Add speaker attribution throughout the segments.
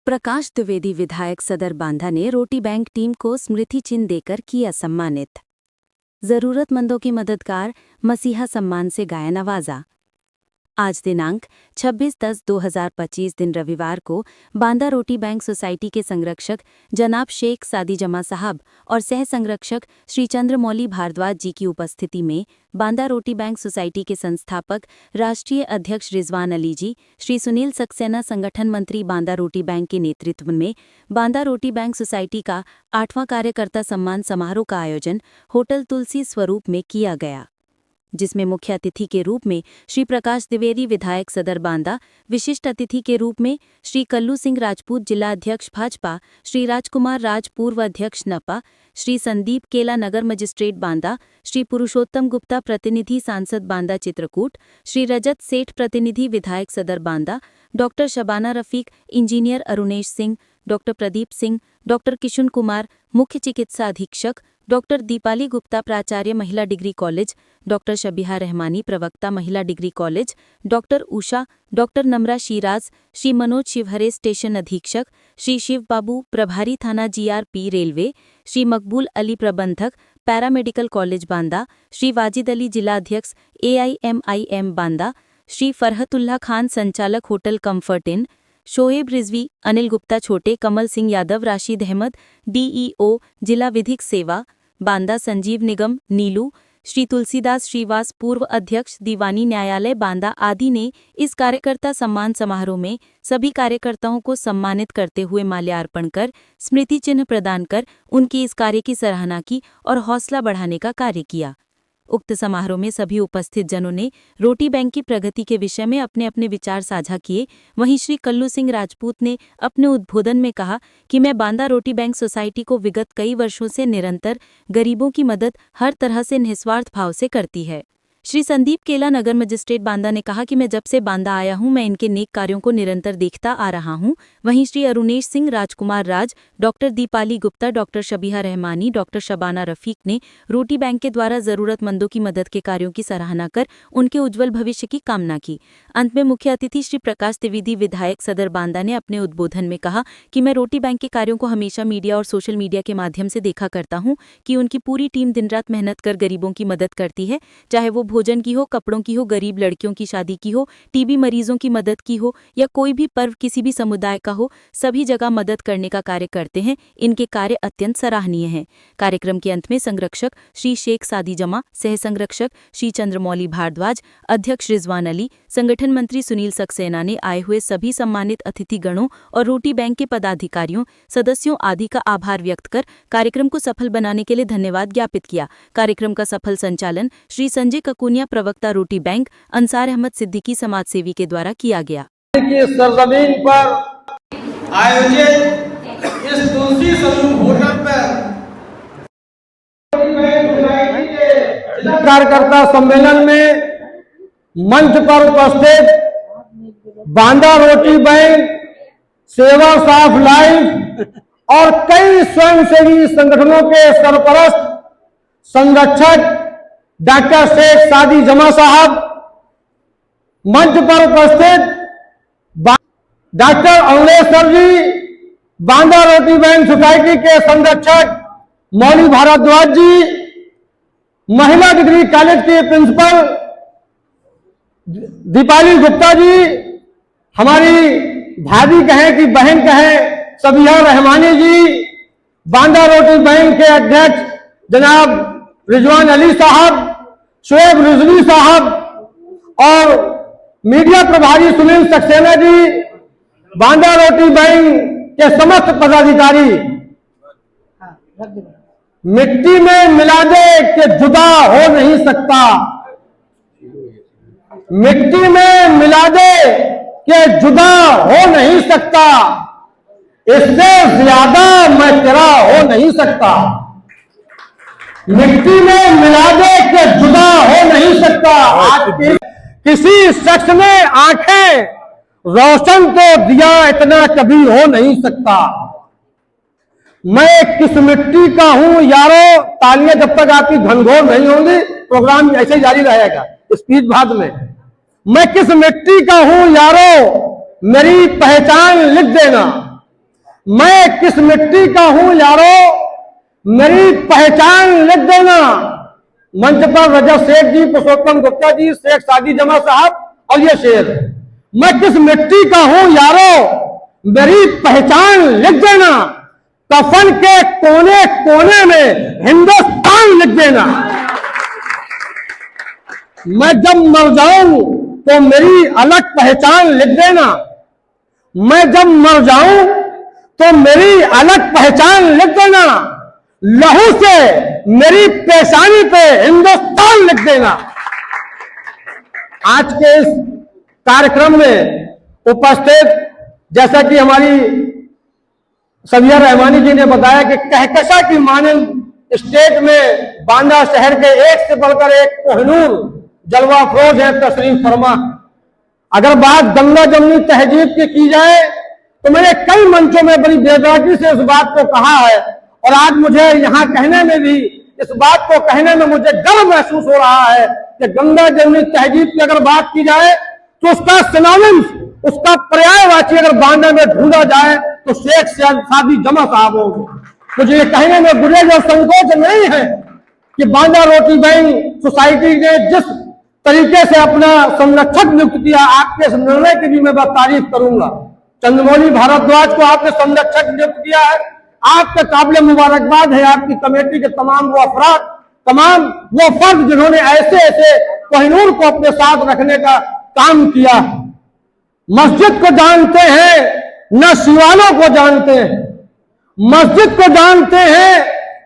Speaker 1: प्रकाश द्विवेदी विधायक सदर बांदा ने रोटी बैंक टीम को स्मृति चिन्ह देकर किया सम्मानित। जरूरतमंदों की मददगार, मसीहा सम्मान से गाया नवाजा। आज दिनांक 26/10/2025 दिन रविवार को बांदा रोटी बैंक सोसाइटी के संरक्षक जनाब शेख सादी जमा साहब और सह संरक्षक श्री चंद्रमौली भारद्वाज जी की उपस्थिति में बांदा रोटी बैंक सोसाइटी के संस्थापक राष्ट्रीय अध्यक्ष रिजवान अली जी, श्री सुनील सक्सेना संगठन मंत्री बांदा रोटी बैंक के नेतृत्व में बांदा रोटी बैंक सोसाइटी का 8वां कार्यकर्ता सम्मान समारोह का आयोजन होटल तुलसी स्वरूप में किया गया, जिसमें मुख्य अतिथि के रूप में श्री प्रकाश द्विवेदी विधायक सदर बांदा, विशिष्ट अतिथि के रूप में श्री कल्लू सिंह राजपूत जिला अध्यक्ष भाजपा, श्री राजकुमार राज पूर्व अध्यक्ष नपा, श्री संदीप केला नगर मजिस्ट्रेट बांदा, श्री पुरुषोत्तम गुप्ता प्रतिनिधि सांसद बांदा चित्रकूट, श्री रजत सेठ प्रतिनिधि विधायक सदर Banda, doctor Shabana Rafiq, engineer Arunesh Singh, doctor Pradeep Singh, doctor Kishun Kumar मुख्य चिकित्सा अधीक्षक, डॉक्टर दीपाली गुप्ता प्राचार्य महिला degree college, doctor Shabiha Rahmani प्रवक्ता महिला degree college, doctor Usha, doctor नम्रा शिराज, श्री मनोज शिवहरे स्टेशन अधीक्षक, श्री शिव बाबू प्रभारी थाना GRP रेलवे, श्री मकबूल अली प्रबंधक पैरामेडिकल कॉलेज बांदा, श्री वाजिद अली जिला अध्यक्ष AIMIM बांदा, श्री फरहतुल्लाह खान संचालक होटल कम्फर्ट इन, शोएब रिजवी, अनिल गुप्ता छोटे, कमल सिंह यादव, राशिद अहमद DEO जिला विधिक सेवा बांदा, संजीव निगम नीलू, श्री तुलसीदास श्रीवास पूर्व अध्यक्ष दीवानी न्यायालय बांदा आदि ने इस कार्यकर्ता सम्मान समारोह में सभी कार्यकर्ताओं को सम्मानित करते हुए माल्यार्पण कर स्मृति चिन्ह प्रदान कर उनकी इस कार्य की सराहना की और हौसला बढ़ाने का कार्य किया। उक्त समारोह में सभी उपस्थित जनों ने रोटी बैंक की प्रगति के विषय में अपने अपने विचार साझा किए। वहीं श्री कल्लू सिंह राजपूत ने अपने उद्बोधन में कहा कि मैं बांदा रोटी बैंक सोसाइटी को विगत कई वर्षों से निरंतर गरीबों की मदद हर तरह से निस्वार्थ भाव से करती है। श्री संदीप केला नगर मजिस्ट्रेट बांदा ने कहा कि मैं जब से बांदा आया हूं मैं इनके नेक कार्यों को निरंतर देखता आ रहा हूं। वहीं Shri Arunesh Singh, Rajkumar Raj, doctor Deepali Gupta, doctor Shabiha Rahmani, doctor Shabana Rafiq ने रोटी बैंक के द्वारा जरूरतमंदों की मदद के कार्यों की सराहना कर उनके उज्जवल भविष्य की कामना की। अंत में मुख्य अतिथि श्री प्रकाश द्विवेदी विधायक सदर बांदा ने अपने उद्बोधन में कहा कि मैं रोटी बैंक के कार्यों को हमेशा मीडिया और सोशल मीडिया के माध्यम से देखा करता हूँ कि उनकी पूरी टीम दिन रात मेहनत कर गरीबों की मदद करती है, चाहे वो भोजन की हो, कपड़ों की हो, गरीब लड़कियों की शादी की हो, TB मरीजों की मदद की हो या कोई भी पर्व किसी भी समुदाय का हो, सभी जगह मदद करने का कार्य करते हैं। इनके कार्य अत्यंत सराहनीय हैं। कार्यक्रम के अंत में संरक्षक श्री शेख सादी जमा, सह संरक्षक श्री चंद्रमौली भारद्वाज, अध्यक्ष रिजवान अली, संगठन मंत्री सुनील सक्सेना ने आए हुए सभी सम्मानित अतिथिगणों और रोटी बैंक के पदाधिकारियों, सदस्यों आदि का आभार व्यक्त कर कार्यक्रम को सफल बनाने के लिए धन्यवाद ज्ञापित किया। कार्यक्रम का सफल संचालन श्री संजय ककुनिया प्रवक्ता रोटी बैंक, अंसार अहमद सिद्दीकी समाजसेवी के द्वारा किया गया।
Speaker 2: की सरजमीन पर आयोजित इस तुलसी समूह होटल पर कार्यकर्ता सम्मेलन में मंच पर उपस्थित बांदा रोटी बैंक, सेवा साफ लाइफ और कई स्वयंसेवी संगठनों के सरपरस्त संरक्षक डॉक्टर शेख सादी जमा साहब, मंच पर उपस्थित डॉक्टर अवलेश्वर जी, बांदा रोटी बैंक सोसाइटी के संरक्षक मौली भारद्वाज जी, महिला डिग्री कॉलेज के प्रिंसिपल दीपाली गुप्ता जी, हमारी भाभी कहें कि बहन कहें शबीहा रहमानी जी, बांदा रोटी बैंक के अध्यक्ष जनाब रिजवान अली साहब, शोएब रिजवी साहब और मीडिया प्रभारी सुनील सक्सेना जी, बांदा रोटी बैंक के समस्त पदाधिकारी। मिट्टी में मिला दे कि जुदा हो नहीं सकता, मिट्टी में मिला दे कि जुदा हो नहीं सकता, इससे ज्यादा मैं तेरा हो नहीं सकता। मिट्टी में मिला दे कि जुदा हो नहीं सकता। आज किसी शख्स ने आंखें रोशन तो दिया, इतना कभी हो नहीं सकता। मैं किस मिट्टी का हूं यारो, तालियां जब तक आपकी घनघोर नहीं होंगी प्रोग्राम ऐसे जारी रहेगा। स्पीच बाद में मैं किस मिट्टी का हूं यारो, मेरी पहचान लिख देना। मैं किस मिट्टी का हूं यारो, मेरी पहचान लिख देना। मंच पर रजत सेठ जी, पुरुषोत्तम गुप्ता जी, शेख सादी जमा साहब और ये शेर, मैं किस मिट्टी का हूं यारो, मेरी पहचान लिख देना। कफन के कोने कोने में हिंदुस्तान लिख देना। मैं जब मर जाऊं तो मेरी अलग पहचान लिख देना। मैं जब मर जाऊं तो मेरी अलग पहचान लिख देना। लहू से मेरी पेशानी पे हिंदुस्तान लिख देना। आज के इस कार्यक्रम में उपस्थित, जैसा कि हमारी सबिया रहमानी जी ने बताया कि कहकशा की मानंद स्टेट में बांदा शहर के एक से बढ़कर एक कोहिनूर जलवा अफरोज है तशरीफ फरमा। अगर बात गंगा जमुनी तहजीब की जाए तो मैंने कई मंचों में बड़ी बेदर्दी से इस बात को कहा है, और आज मुझे यहां कहने में भी, इस बात को कहने में मुझे गर्व महसूस हो रहा है कि गंगा जमुनी तहजीब की अगर बात की जाए तो उसका सिनोनिम्स, उसका पर्यायवाची अगर बांदा में ढूंढा जाए तो शेख सादी जमा साहब होंगे। मुझे ये कहने में गुरेज और संकोच नहीं है कि बांदा रोटी बैंक सोसाइटी ने जिस तरीके से अपना संरक्षक नियुक्त किया, आपके इस निर्णय की भी मैं तारीफ करूंगा। चंद्रमौली भारद्वाज को आपने संरक्षक नियुक्त किया है, आपका काबिल मुबारकबाद है। आपकी कमेटी के तमाम वो अफराद, तमाम वो फर्द जिन्होंने ऐसे ऐसे कोहिनूर को अपने साथ रखने का काम किया। मस्जिद को जानते हैं न शिवालों को जानते हैं, मस्जिद को जानते हैं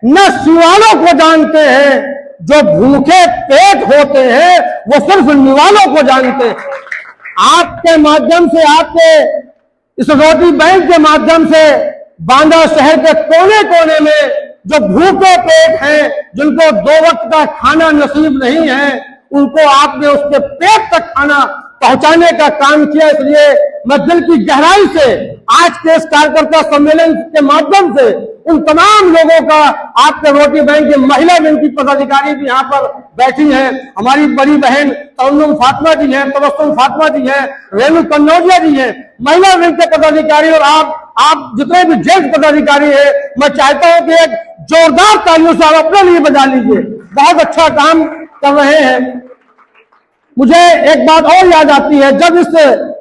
Speaker 2: न शिवालों को जानते हैं। जो भूखे पेट होते हैं वो सिर्फ निवालों को जानते हैं। आपके माध्यम से, आपके इस रोटी बैंक के माध्यम से बांदा शहर के कोने कोने में जो भूखे पेट हैं, जिनको 2 वक्त का खाना नसीब नहीं है, उनको आपने उसके पेट तक खाना पहुंचाने का काम किया। इसलिए मैं दिल की गहराई से आज के इस कार्यकर्ता सम्मेलन के माध्यम से उन तमाम लोगों का, आपके रोटी बैंक की महिला विंग की पदाधिकारी भी यहाँ पर बैठी हैं, हमारी बड़ी बहन तरन्नुम फातिमा जी हैं, तबस्सुम फातिमा जी हैं, रेणु कन्नौजिया जी हैं, महिला विंग के पदाधिकारी, और आप जितने भी जेंट्स पदाधिकारी हैं, मैं चाहता हूं कि एक जोरदार तालियों से आप अपने लिए बजा लीजिए। बहुत अच्छा काम कर रहे हैं। मुझे एक बात और याद आती है, जब इस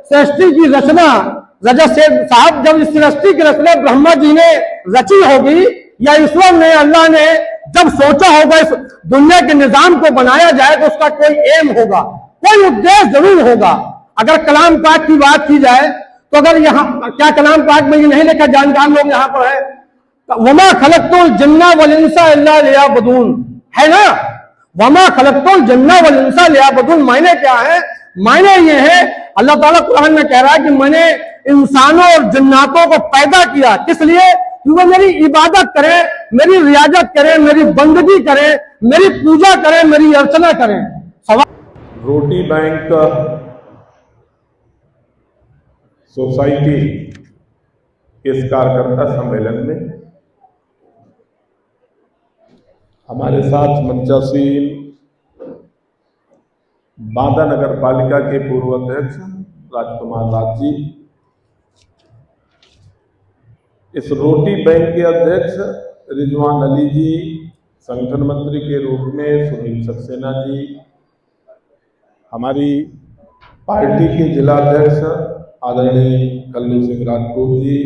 Speaker 2: सृष्टि की रचना, रजत सेठ साहब, जब इस सृष्टि की रचना ब्रह्मा जी ने रची होगी या ईश्वर ने, अल्लाह ने जब सोचा होगा इस दुनिया के निजाम को बनाया जाए, तो उसका कोई एम होगा, कोई उद्देश्य जरूर होगा। अगर कलाम पाक की बात की जाए तो अगर यहाँ, क्या कलाम पाक में ये नहीं लिखा, जानकार लोग यहाँ पर है, वमा खलक़तुल जिन्ना वल इंसा इल्ला लियअबुदून, है ना, वमा खलक़तुल जिन्ना वल इंसा लियअबुदून। मायने क्या है? मायने ये है, अल्लाह ताला कुरान में कह रहा है कि मैंने इंसानों और जिन्नातों को पैदा किया, किस लिए? कि वो मेरी इबादत करें, मेरी रियाजत करें, मेरी बंदगी करें, मेरी पूजा करें, मेरी अर्चना करें।
Speaker 3: रोटी बैंक सोसाइटी इस कार्यकर्ता सम्मेलन में हमारे साथ मंचासीन बांदा नगर पालिका के पूर्व अध्यक्ष राजकुमार राज जी, इस रोटी बैंक के अध्यक्ष रिजवान अली जी, संगठन मंत्री के रूप में सुनील सक्सेना जी, हमारी पार्टी के जिला अध्यक्ष आदरणीय कल्लू सिंह राजपूत जी,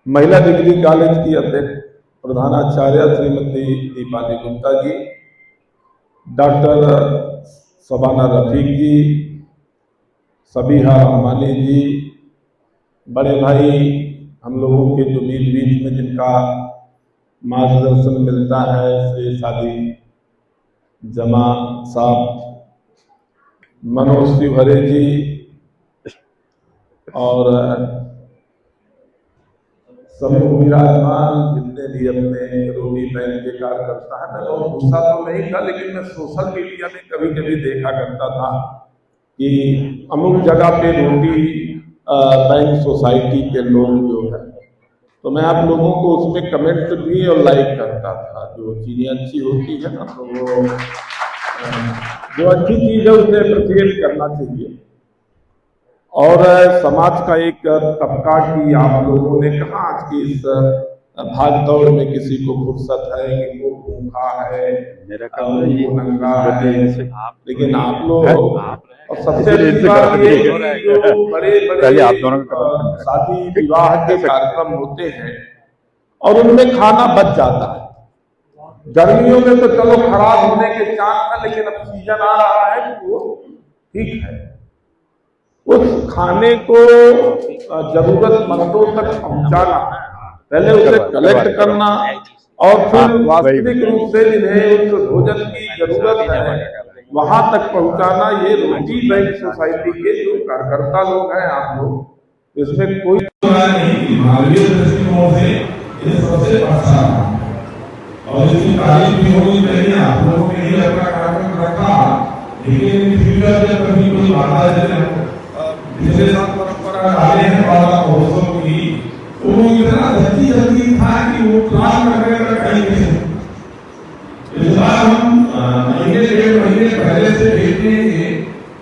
Speaker 3: महिला डिग्री कॉलेज की अध्यक्ष प्रधानाचार्य श्रीमती दीपाली गुप्ता जी, डॉक्टर शबाना रफीक जी, सबीहा रहमानी जी, बड़े भाई हम लोगों के जो बीच में जिनका मार्गदर्शन मिलता है, श्री सादी जमा साहब, मनोज तिवारी जी, और समूह विराजमान जितने भी अपने रोटी बैंक के कार्यकर्ता हैं। मैं बहुत गुस्सा तो नहीं था, लेकिन मैं सोशल मीडिया में कभी कभी देखा करता था कि अमुक जगह पे रोटी बैंक सोसाइटी के लोग जो है, तो मैं आप लोगों को उसमें कमेंट भी और लाइक करता था। जो चीज़ें अच्छी होती है ना, तो वो जो अच्छी चीज़ है उसे अप्रिशिएट करना चाहिए। और समाज का एक तबका की आप लोगों ने कहा आज की इस भाग दौड़ में किसी को फुर्सत है कि वो भूखा है, वो नंगा है, लेकिन आप लोग और सबसे अच्छी बात ये कि जो बड़े शादी विवाह के कार्यक्रम होते हैं और उनमें खाना बच जाता है। गर्मियों में तो चलो खराब होने के चांस है, लेकिन अब सीजन आ रहा है कि वो ठीक है। उस खाने को जरूरतमंदों तक पहुंचाना, पहले उसे कलेक्ट करना और फिर वास्तविक रूप से जिन्हें उस भोजन की जरूरत है वहां तक पहुंचाना, ये रोटी बैंक सोसाइटी के जो कार्यकर्ता लोग हैं, आप लोग, इसमें कोई
Speaker 4: मानवीय दृष्टिकोण से ये सबसे अच्छा और इसकी तारीफ भी होनी चाहिए। आप लोगों के लिए अपना कार्यक्रम रखा, लेकिन फ्यूचर में कभी कोई बाधा पिछले साल परंपरा डाले हैं बाबा महोत्सव की, तो वो इतना जल्दी था कि वो प्लान करके कहीं नहीं। इस बार हम महीने डेढ़ महीने पहले से भेजेंगे,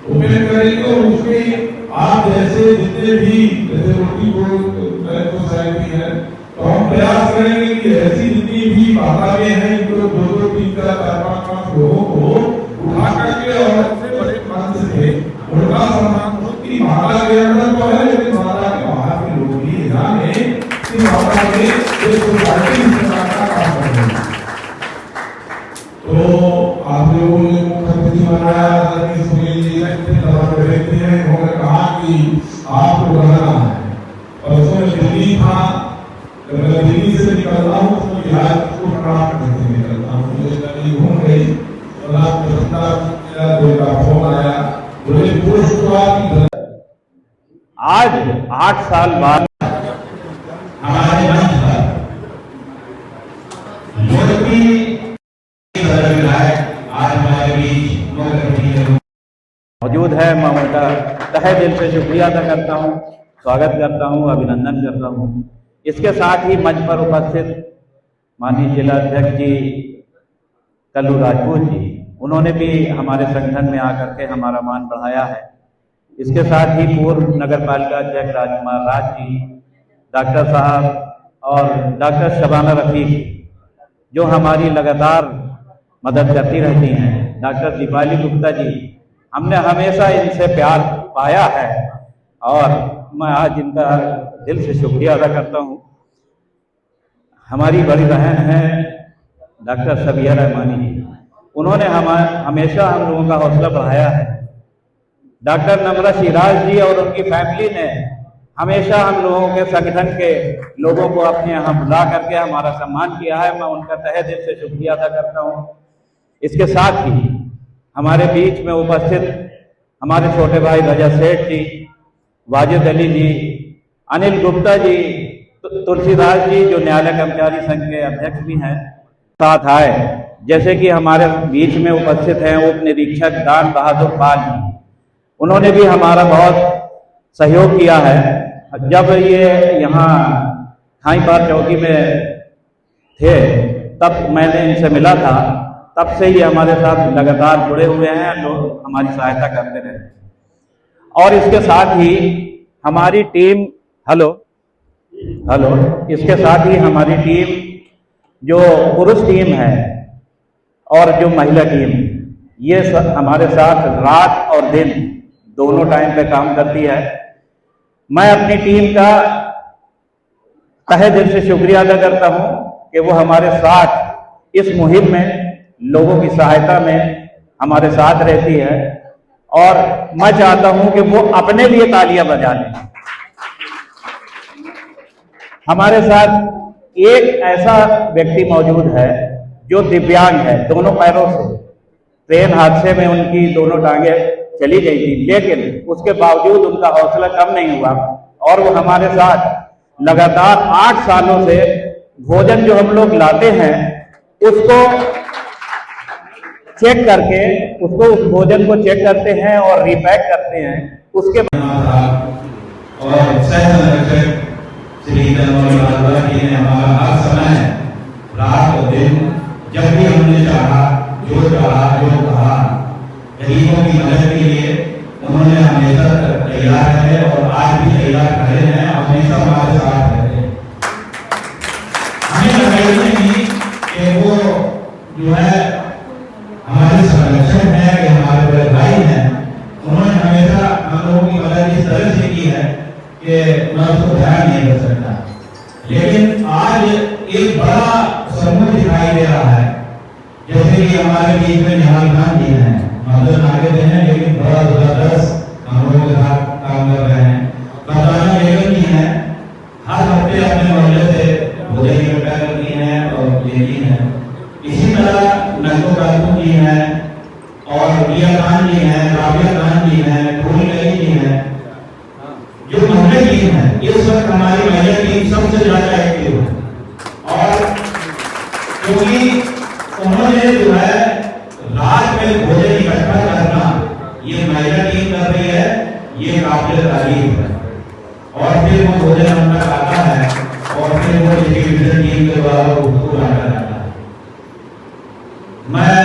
Speaker 4: ओपन करेंगे और उसमें आप जैसे जितने भी जैसे रोटी बैंक सोसाइटी है, तो हम प्रयास करेंगे कि ऐसी जितनी भी बाधाएं हैं इनको 2-2, 3, 4, 5 लोगों को उठा करके और सबसे बड़े मंच से उनका सम्मान हो कि माता के अंदर तो है, लेकिन माता के बाहर के लोग भी जाने कि माता के एक सोसाइटी का काम कर रहे हैं। तो आप लोगों ने मुख्यमंत्री बनाया उन्होंने कहा कि आपको बनाना है, और उसमें दिल्ली था, जब मैं दिल्ली से निकलता हूँ तो बिहार को प्राप्त करके निकलता हूँ, मुझे कभी घूम गई और आपको मेरा फोन आया, मुझे पोस्ट हुआ कि
Speaker 5: आज 8 साल बाद
Speaker 4: हमारे मंच पर आज हमारे बीच
Speaker 5: मौजूद है। मैं उनका तहे दिल से शुक्रिया अदा करता हूँ, स्वागत करता हूँ, अभिनंदन करता हूँ। इसके साथ ही मंच पर उपस्थित माननीय जिला अध्यक्ष जी कल्लू राजपूत जी, उन्होंने भी हमारे संगठन में आकर के हमारा मान बढ़ाया है। इसके साथ ही पूर्व नगर पालिका अध्यक्ष राजकुमार राज जी, डॉक्टर साहब और डॉक्टर शबाना रफीक जो हमारी लगातार मदद करती रहती हैं, डॉक्टर दीपाली गुप्ता जी, हमने हमेशा इनसे प्यार पाया है और मैं आज इनका दिल से शुक्रिया अदा करता हूँ। हमारी बड़ी बहन है डॉक्टर सबिया रहमानी जी, उन्होंने हमेशा हम लोगों का हौसला बढ़ाया है। डॉक्टर नम्रा सिराज जी और उनकी फैमिली ने हमेशा हम लोगों के संगठन के लोगों को अपने यहाँ बुला करके हमारा सम्मान किया है, मैं उनका तहे दिल से शुक्रिया अदा करता हूँ। इसके साथ ही हमारे बीच में उपस्थित हमारे छोटे भाई रजा सेठ जी, वाजिद अली जी, अनिल गुप्ता जी, तुलसीदास जी जो न्यायालय कर्मचारी संघ के अध्यक्ष भी हैं, साथ आए। जैसे कि हमारे बीच में उपस्थित हैं उप निरीक्षक दान बहादुर पाल जी, उन्होंने भी हमारा बहुत सहयोग किया है। जब ये यहाँ खाईपार चौकी में थे तब मैंने इनसे मिला था, तब से ये हमारे साथ लगातार जुड़े हुए हैं, लोग हमारी सहायता करते रहे। और इसके साथ ही हमारी टीम इसके साथ ही हमारी टीम जो पुरुष टीम है और जो महिला टीम, ये हमारे साथ रात और दिन दोनों टाइम पे काम करती है। मैं अपनी टीम का तहे दिल से शुक्रिया अदा करता हूं कि वो हमारे साथ इस मुहिम में लोगों की सहायता में हमारे साथ रहती है, और मैं चाहता हूं कि वो अपने लिए तालियां बजा लें। हमारे साथ एक ऐसा व्यक्ति मौजूद है जो दिव्यांग है, दोनों पैरों से ट्रेन हादसे में उनकी दोनों टांगे चली गई थी, लेकिन उसके बावजूद उनका हौसला कम नहीं हुआ और वो हमारे साथ लगातार 8 सालों से भोजन जो हम लोग लाते हैं उसको चेक करके उस भोजन को चेक करते हैं और रीपैक करते हैं। उसके
Speaker 4: और श्री ने हमारा हर समय रात और दिन जब भी हमने चाहा जो कहा गरीबों की मदद के लिए उन्होंने हमेशा तैयार है कि मैं उसको ध्यान नहीं कर सकता। लेकिन आज एक बड़ा समूह दिखाई दे रहा है, जैसे कि हमारे बीच में निहाल खान जी हैं, मदद आगे दे हैं, लेकिन बड़ा जबरदस्त हम लोगों के साथ काम कर रहे हैं। बताना बेगम जी हैं, हर हफ्ते अपने मोहल्ले से भोजन इकट्ठा करती हैं और देती हैं। इसी तरह नंदू खातून जी हैं और रिया खान जी हैं, राबिया खान जी हैं, फूल जी हैं, जो महिला टीम है। इस वक्त हमारी महिला टीम सबसे ज्यादा एक्टिव है और क्योंकि उन्होंने जो है रात में भोजन इकट्ठा करना ये महिला टीम कर रही है, ये काबिल तारीफ है। और फिर वो भोजन अपना खाता है और फिर वो डिस्ट्रीब्यूशन टीम के द्वारा उसको बांटा जाता है। मैं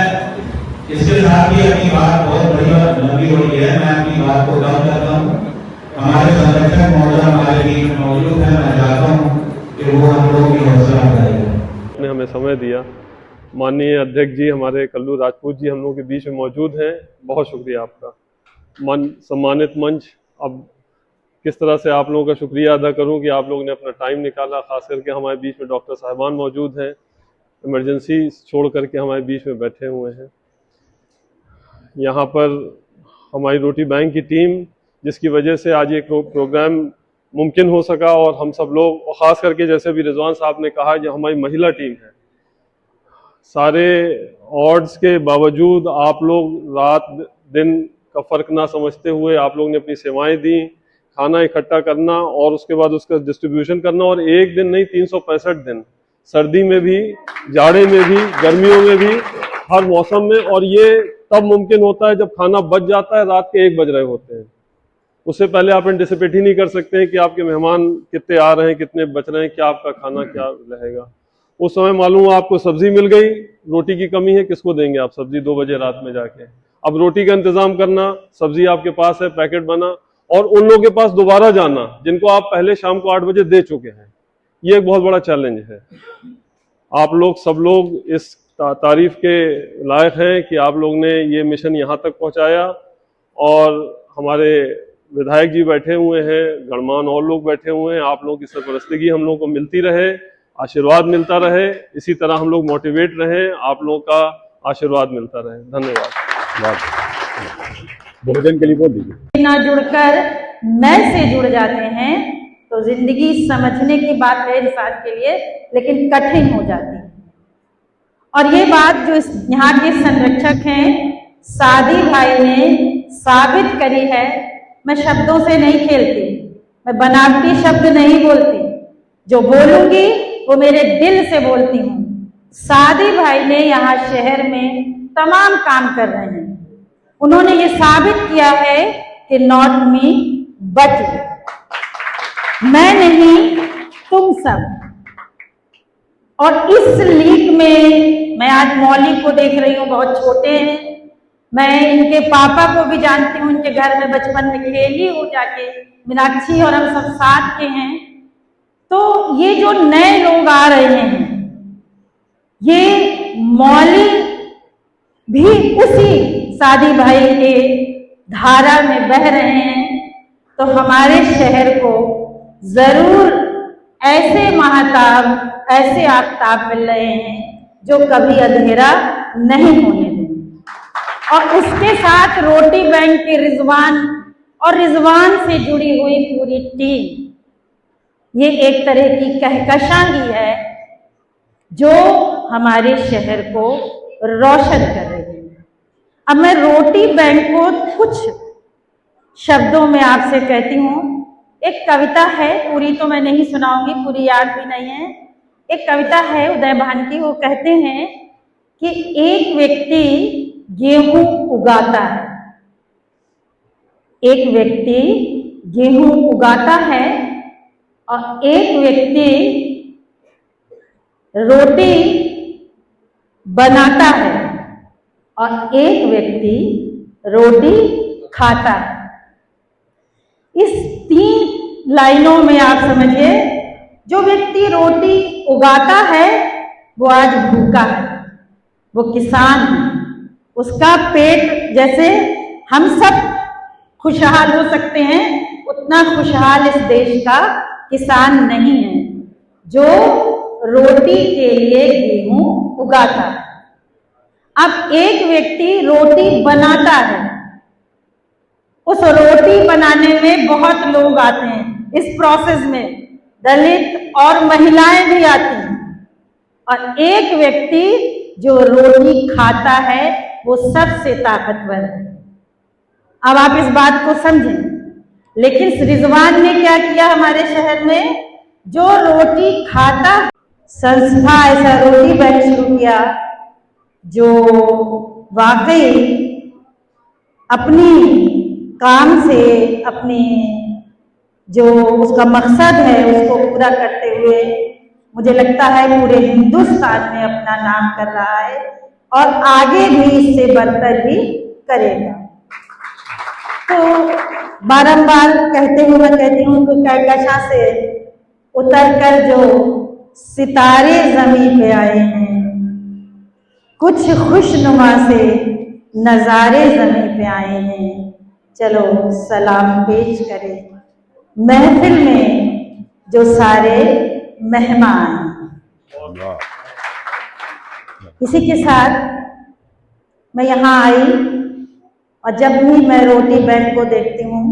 Speaker 4: इसके साथ ही अपनी बात बहुत बड़ी लंबी हो रही है, मैं अपनी बात को कम करता हूँ। हमारे संरक्षक महोदय हमारे बीच में मौजूद है, मैं चाहता हूँ कि वो हम लोगों की हौसला बढ़ाएगा।
Speaker 6: ने हमें समय दिया। माननीय अध्यक्ष जी हमारे कल्लू राजपूत जी हम लोगों के बीच में मौजूद हैं, बहुत शुक्रिया आपका। सम्मानित मंच, अब किस तरह से आप लोगों का शुक्रिया अदा करूं कि आप लोगों ने अपना टाइम निकाला, खास करके हमारे बीच में डॉक्टर साहिबान मौजूद हैं, इमरजेंसी छोड़ करके हमारे बीच में बैठे हुए हैं। यहाँ पर हमारी रोटी बैंक की टीम, जिसकी वजह से आज एक प्रोग्राम मुमकिन हो सका, और हम सब लोग, और ख़ास करके जैसे भी रिजवान साहब ने कहा, जो हमारी महिला टीम है, सारे ऑड्स के बावजूद आप लोग रात दिन का फ़र्क ना समझते हुए आप लोग ने अपनी सेवाएं दी, खाना इकट्ठा करना और उसके बाद उसका डिस्ट्रीब्यूशन करना, और एक दिन नहीं 365 दिन, सर्दी में भी, जाड़े में भी, गर्मियों में भी, हर मौसम में। और ये तब मुमकिन होता है जब खाना बच जाता है, रात के 1 बज रहे होते हैं। उससे पहले आप एंटिसिपेट ही नहीं कर सकते हैं कि आपके मेहमान कितने आ रहे हैं, कितने बच रहे हैं, क्या आपका खाना क्या रहेगा। उस समय मालूम आपको सब्जी मिल गई, रोटी की कमी है, किसको देंगे आप सब्जी 2 बजे रात में जाके। अब रोटी का इंतजाम करना, सब्जी आपके पास है, पैकेट बना, और उन लोगों के पास दोबारा जाना जिनको आप पहले शाम को 8 बजे दे चुके हैं, ये एक बहुत बड़ा चैलेंज है। आप लोग सब लोग इस तारीफ के लायक हैं कि आप लोग ने ये मिशन यहाँ तक पहुँचाया, और हमारे विधायक जी बैठे हुए हैं, गणमान्य और लोग बैठे हुए हैं। आप लोगों की सरपरस्ती हम लोगों को मिलती रहे, आशीर्वाद मिलता रहे, इसी तरह हम लोग मोटिवेट रहें, आप लोगों का आशीर्वाद मिलता रहे। धन्यवाद।
Speaker 7: भोजन के लिए बोल दीजिए।
Speaker 8: ना जुड़कर मैं से जुड़ जाते हैं तो जिंदगी समझने की बात है इंसान के लिए, लेकिन कठिन हो जाती है। और ये बात जो यहाँ के संरक्षक हैं सादी भाई ने साबित करी है। मैं शब्दों से नहीं खेलती, मैं बनावटी शब्द नहीं बोलती, जो बोलूंगी वो मेरे दिल से बोलती हूँ। सादी भाई ने यहाँ शहर में तमाम काम कर रहे हैं, उन्होंने ये साबित किया है कि नॉट मी बट मैं नहीं, तुम सब। और इस लीग में मैं आज मौली को देख रही हूँ, बहुत छोटे हैं, मैं इनके पापा को भी जानती हूँ, इनके घर में बचपन में खेली हूँ जाके, मीनाक्षी और हम सब साथ के हैं। तो ये जो नए लोग आ रहे हैं, ये मौली भी उसी सादी भाई के धारा में बह रहे हैं। तो हमारे शहर को जरूर ऐसे महताब, ऐसे आफताब मिल रहे हैं जो कभी अंधेरा नहीं होने देंगे। और उसके साथ रोटी बैंक के रिजवान और रिजवान से जुड़ी हुई पूरी टीम, ये एक तरह की कहकशांगी है जो हमारे शहर को रोशन कर रही है। अब मैं रोटी बैंक को कुछ शब्दों में आपसे कहती हूँ। एक कविता है, पूरी तो मैं नहीं सुनाऊंगी, पूरी याद भी नहीं है। एक कविता है उदय भान की, वो कहते हैं कि एक व्यक्ति गेहूं उगाता है, एक व्यक्ति गेहूं उगाता है और एक व्यक्ति रोटी बनाता है और एक व्यक्ति रोटी खाता है। इस 3 लाइनों में आप समझिए, जो व्यक्ति रोटी उगाता है वो आज भूखा है, वो किसान है, उसका पेट, जैसे हम सब खुशहाल हो सकते हैं उतना खुशहाल इस देश का किसान नहीं है जो रोटी के लिए गेहूं उगाता है। अब एक व्यक्ति रोटी बनाता है, उस रोटी बनाने में बहुत लोग आते हैं, इस प्रोसेस में दलित और महिलाएं भी आती हैं, और एक व्यक्ति जो रोटी खाता है वो सबसे ताकतवर है। अब आप इस बात को समझें। लेकिन रिजवान ने क्या किया हमारे शहर में, जो रोटी खाता, संस्था ऐसा रोटी बैंक शुरू किया जो वाकई अपनी काम से, अपनी जो उसका मकसद है उसको पूरा करते हुए मुझे लगता है पूरे हिंदुस्तान में अपना नाम कर रहा है और आगे भी इससे बढ़कर भी करेगा। तो बारंबार कहते हुए मैं कहती हूँ कि कहकशा से उतरकर जो सितारे जमीन पे आए हैं, कुछ खुशनुमा से नजारे जमीन पे आए हैं, चलो सलाम पेश करें महफिल में जो सारे मेहमान। इसी के साथ मैं यहाँ आई और जब भी मैं रोटी बैंक को देखती हूँ,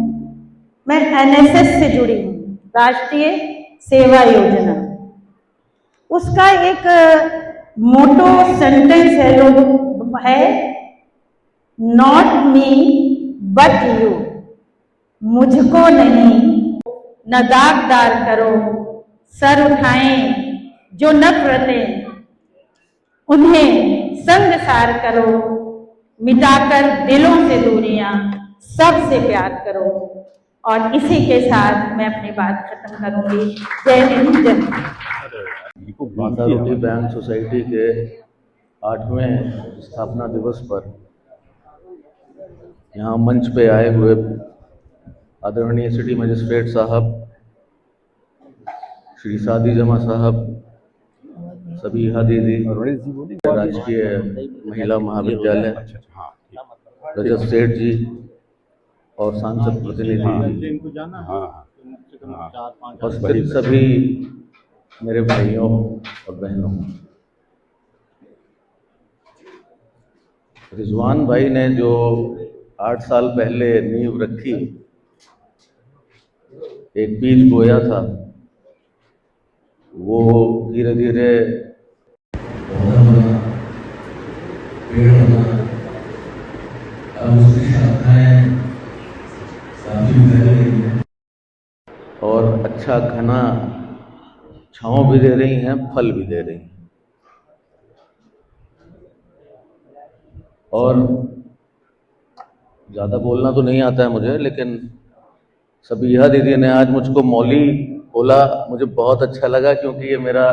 Speaker 8: मैं एनएसएस से जुड़ी हूँ, राष्ट्रीय सेवा योजना। उसका एक मोटो सेंटेंस है, लोग है, नॉट मी बट यू, मुझको नहीं न दागदार करो, सर उठाएं जो नफरतें, उन्हें संगसार करो, मिटाकर दिलों से दूरियां, सबसे प्यार करो। और इसी के साथ मैं अपनी बात खत्म करूंगी। जय हिंद, जय हिंद।
Speaker 9: बांदा रोटी बैंक सोसाइटी के 8वें स्थापना दिवस पर यहाँ मंच पे आए हुए आदरणीय सिटी मजिस्ट्रेट साहब, श्री सादी जमा साहब, सबीहा दीदी, राजकीय महिला महाविद्यालय, रजत सेठ जी और सांसद प्रतिनिधि, उपस्थित सभी मेरे भाइयों और बहनों, रिजवान भाई ने जो 8 साल पहले नींव रखी, एक बीज बोया था, वो धीरे धीरे पेड़ बना, अब उसकी शाखाएं काफी फैल रही हैं और अच्छा घना छांव भी दे रही हैं, फल भी दे रही हैं। और ज़्यादा बोलना तो नहीं आता है मुझे, लेकिन सबीहा दीदी ने आज मुझको मौली बोला, मुझे बहुत अच्छा लगा, क्योंकि ये मेरा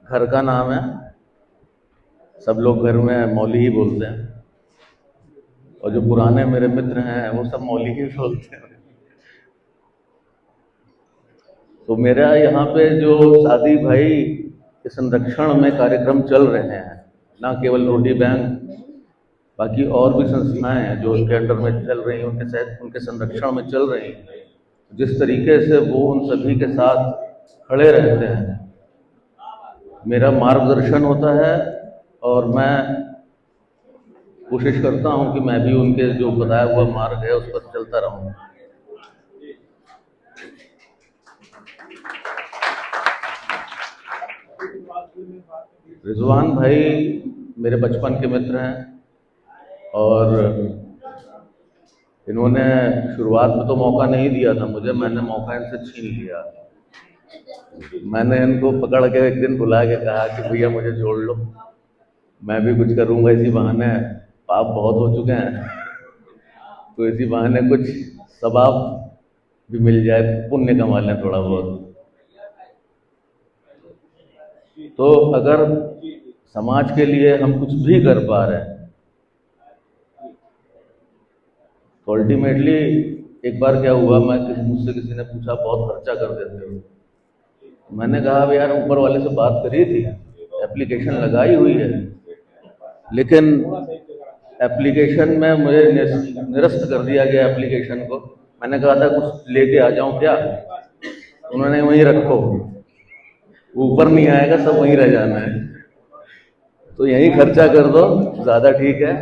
Speaker 9: घर का नाम है। सब लोग घर में मौली ही बोलते हैं और जो पुराने मेरे मित्र हैं वो सब मौली ही बोलते हैं। तो मेरा यहाँ पे जो सादी भाई के संरक्षण में कार्यक्रम चल रहे हैं, ना केवल रोटी बैंक, बाकी और भी संस्थाएं हैं जो उनके अंडर में चल रही हैं, उनके संरक्षण में चल रही हैं, जिस तरीके से वो उन सभी के साथ खड़े रहते हैं, मेरा मार्गदर्शन होता है और मैं कोशिश करता हूं कि मैं भी उनके जो बताया हुआ मार्ग है उस पर चलता रहूं। रिजवान भाई मेरे बचपन के मित्र हैं और इन्होंने शुरुआत में तो मौका नहीं दिया था मुझे, मैंने मौका इनसे छीन लिया। मैंने इनको पकड़ के एक दिन बुला के कहा कि भैया मुझे जोड़ लो, मैं भी कुछ करूँगा, इसी बहाने पाप बहुत हो चुके हैं तो इसी बहाने कुछ सवाब भी मिल जाए, पुण्य कमा लें थोड़ा बहुत। तो अगर समाज के लिए हम कुछ भी कर पा रहे हैं तो अल्टीमेटली, एक बार क्या हुआ, मुझसे किसी ने पूछा बहुत खर्चा कर देते हो, मैंने कहा यार ऊपर वाले से बात करी थी, एप्लीकेशन लगाई हुई है, लेकिन एप्लीकेशन में मुझे निरस्त कर दिया गया एप्लीकेशन को मैंने कहा था कुछ लेके आ जाऊं क्या, उन्होंने वहीं रखो, ऊपर नहीं आएगा, सब वहीं रह जाना है, तो यहीं खर्चा कर दो, ज्यादा ठीक है।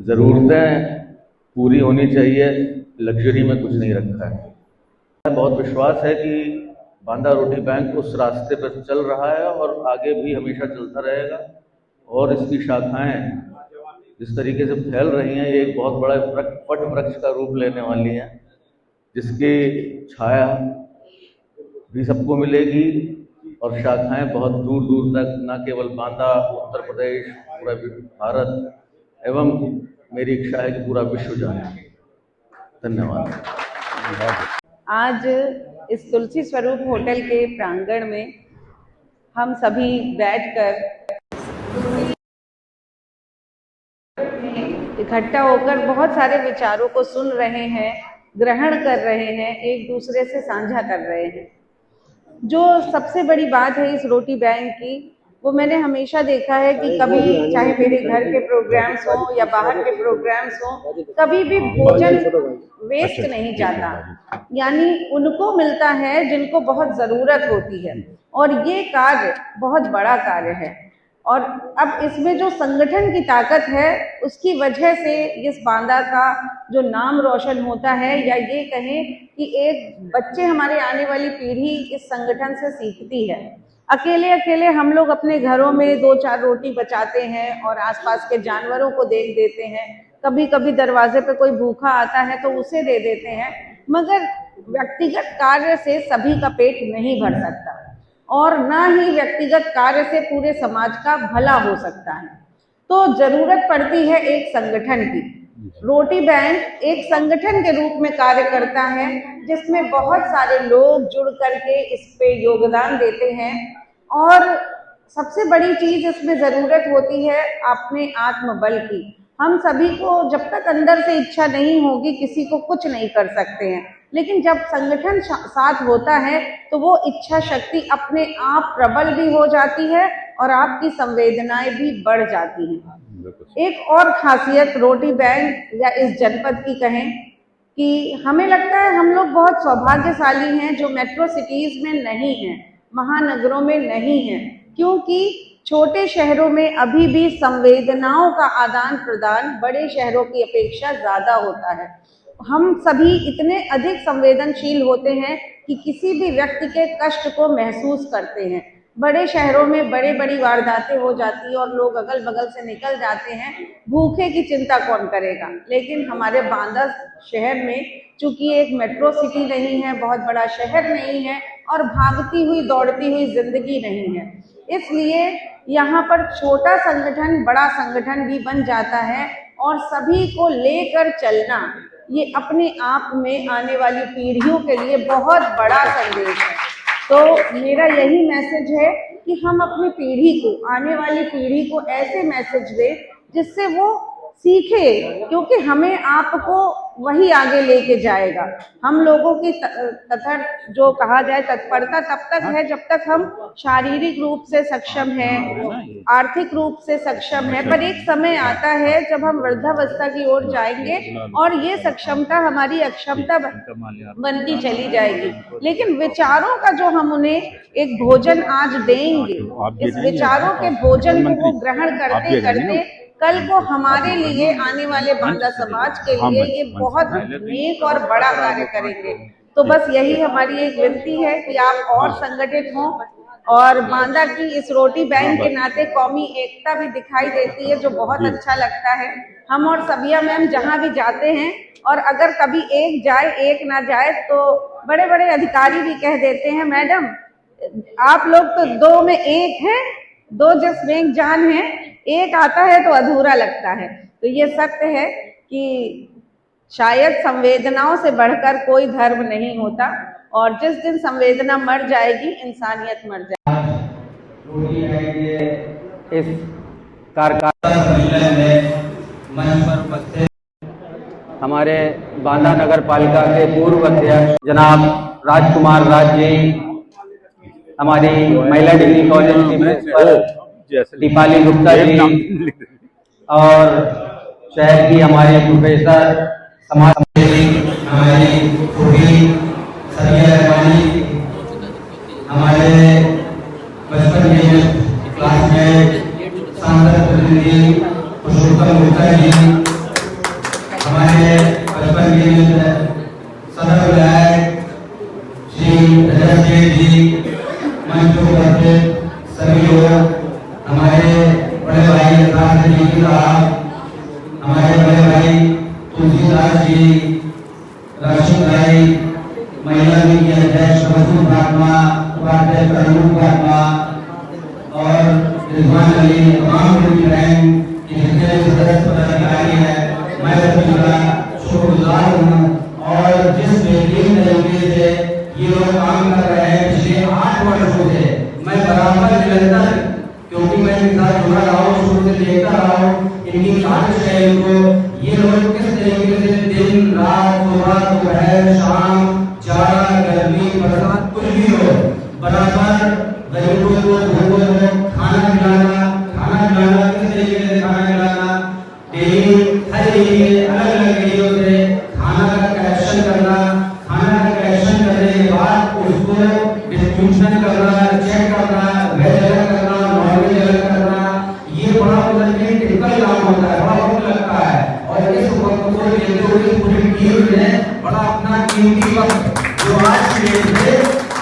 Speaker 9: जरूरतें पूरी होनी चाहिए, लग्जरी में कुछ नहीं रखा है। बहुत विश्वास है कि बांदा रोटी बैंक उस रास्ते पर चल रहा है और आगे भी हमेशा चलता रहेगा, और इसकी शाखाएं जिस तरीके से फैल रही हैं, ये एक बहुत बड़ा वट वृक्ष का रूप लेने वाली हैं, जिसकी छाया भी सबको मिलेगी और शाखाएं बहुत दूर दूर तक, न केवल बांदा, उत्तर प्रदेश, पूरा भारत एवं मेरी इच्छा है कि पूरा विश्व जाने। धन्यवाद।
Speaker 10: आज इस तुलसी स्वरूप होटल के प्रांगण में हम सभी बैठकर इकट्ठा होकर बहुत सारे विचारों को सुन रहे हैं, ग्रहण कर रहे हैं, एक दूसरे से साझा कर रहे हैं। जो सबसे बड़ी बात है इस रोटी बैंक की, वो मैंने हमेशा देखा है कि कभी चाहे मेरे घर के प्रोग्राम्स हो या बाहर के प्रोग्राम्स हो, कभी भी भोजन वेस्ट नहीं जाता, यानी उनको मिलता है जिनको बहुत ज़रूरत होती है, और ये कार्य बहुत बड़ा कार्य है। और अब इसमें जो संगठन की ताकत है, उसकी वजह से इस बांदा का जो नाम रोशन होता है, या ये कहें कि एक बच्चे हमारे आने वाली पीढ़ी इस संगठन से सीखती है। अकेले अकेले हम लोग अपने घरों में 2-4 रोटी बचाते हैं और आसपास के जानवरों को दे देते हैं, कभी कभी दरवाजे पे कोई भूखा आता है तो उसे दे देते हैं, मगर व्यक्तिगत कार्य से सभी का पेट नहीं भर सकता, और ना ही व्यक्तिगत कार्य से पूरे समाज का भला हो सकता है। तो जरूरत पड़ती है एक संगठन की। रोटी बैंक एक संगठन के रूप में कार्य करता है, जिसमें बहुत सारे लोग जुड़ करके इस पे योगदान देते हैं, और सबसे बड़ी चीज इसमें जरूरत होती है अपने आत्मबल की। हम सभी को जब तक अंदर से इच्छा नहीं होगी, किसी को कुछ नहीं कर सकते हैं, लेकिन जब संगठन साथ होता है तो वो इच्छा शक्ति अपने आप प्रबल भी हो जाती है और आपकी संवेदनाएं भी बढ़ जाती हैं। एक और खासियत रोटी बैंक या इस जनपद की कहें कि हमें लगता है हम लोग बहुत सौभाग्यशाली हैं जो मेट्रो सिटीज में नहीं हैं, महानगरों में नहीं हैं, क्योंकि छोटे शहरों में अभी भी संवेदनाओं का आदान प्रदान बड़े शहरों की अपेक्षा ज्यादा होता है। हम सभी इतने अधिक संवेदनशील होते हैं कि किसी भी व्यक्ति के कष्ट को महसूस करते हैं। बड़े शहरों में बड़ी वारदातें हो जाती है और लोग अगल बगल से निकल जाते हैं, भूखे की चिंता कौन करेगा। लेकिन हमारे बांदा शहर में चूंकि एक मेट्रो सिटी नहीं है, बहुत बड़ा शहर नहीं है, और भागती हुई दौड़ती हुई जिंदगी नहीं है, इसलिए यहाँ पर छोटा संगठन बड़ा संगठन भी बन जाता है, और सभी को लेकर चलना ये अपने आप में आने वाली पीढ़ियों के लिए बहुत बड़ा संदेश है। तो मेरा यही मैसेज है कि हम अपनी पीढ़ी को, आने वाली पीढ़ी को ऐसे मैसेज दें जिससे वो सीखे, क्योंकि हमें आपको वही आगे लेके जाएगा। हम लोगों की तथा जो कहा जाए तत्परता तब तक है जब तक हम शारीरिक रूप से सक्षम हैं, आर्थिक रूप से सक्षम है, पर एक समय आता है जब हम वृद्धावस्था की ओर जाएंगे और ये सक्षमता हमारी अक्षमता बनती चली जाएगी। लेकिन विचारों का जो हम उन्हें एक भोजन आज देंगे, इस विचारों के भोजन को वो ग्रहण करते करते कल को हमारे लिए, आने वाले बांदा समाज के लिए ये बहुत नेक और बड़ा कार्य करेंगे। तो बस यही हमारी एक विनती है कि आप और संगठित हों, और बांदा की इस रोटी बैंक के नाते कौमी एकता भी दिखाई देती है, जो बहुत अच्छा लगता है। हम और सबिया मैम जहाँ भी जाते हैं, और अगर कभी एक जाए एक ना जाए तो बड़े बड़े अधिकारी भी कह देते हैं, मैडम आप लोग तो 2 में 1 हैं, 2 जिसमें 1 जान है, एक आता है तो अधूरा लगता है। तो ये सत्य है कि शायद संवेदनाओं से बढ़कर कोई धर्म नहीं होता, और जिस दिन संवेदना मर जाएगी इंसानियत मर जाएगी।
Speaker 2: इस कार्यकारिणी सम्मेलन में मंच पर उपस्थित हमारे बांदा नगर पालिका के पूर्व अध्यक्ष जनाब राजकुमार राज जी, हमारी महिला डिग्री कॉलेज की प्रिंसिपल दीपाली गुप्ता जी, और शहर की हमारे प्रोफेसर समाज
Speaker 11: श्री रजत जी, मंच पर उपस्थित सभी लोग, हमारे बड़े भाई राजनीति साहब, हमारे बड़े भाई तुलसीदास जी, राशिद भाई, महिला विंग के अध्यक्ष मसूद फातिमा, उपाध्यक्ष अनूप फातिमा और रिजवान अली, तमाम रोटी बैंक के जितने भी सदस्य पदाधिकारी हैं, मैं सभी का शुक्रगुजार हूँ। और जिस बेहतरीन तरीके से ये लोग काम कर रहे हैं पिछले 8 वर्षों से, मैं बराबर निरंतर, क्योंकि मैं इनके साथ जुड़ा रहा हूँ, शुरू से देखता रहा हूँ इनकी कार्यशैली को, ये लोग किस तरीके से दिन रात, सुबह दोपहर शाम, जाड़ा गर्मी बरसात कुछ भी हो, बराबर गरीबों को भूखों को खाना खिलाना, किस तरीके से खाना खिलाना, डेली हर एरिया अलग अलग एरियो से खाना का कलेक्शन करना, खाना का कलेक्शन करने के बाद उसको डिस्ट्रीब्यूशन करना, चेक करना, वेज अलग करना, नॉन वेज अलग करना, ये बड़ा मतलब टिपिकल काम होता है, बड़ा वक्त लगता है। और इस वक्त को लेते हुए पूरी टीम ने बड़ा अपना कीमती वक्त, जो आज की डेट है,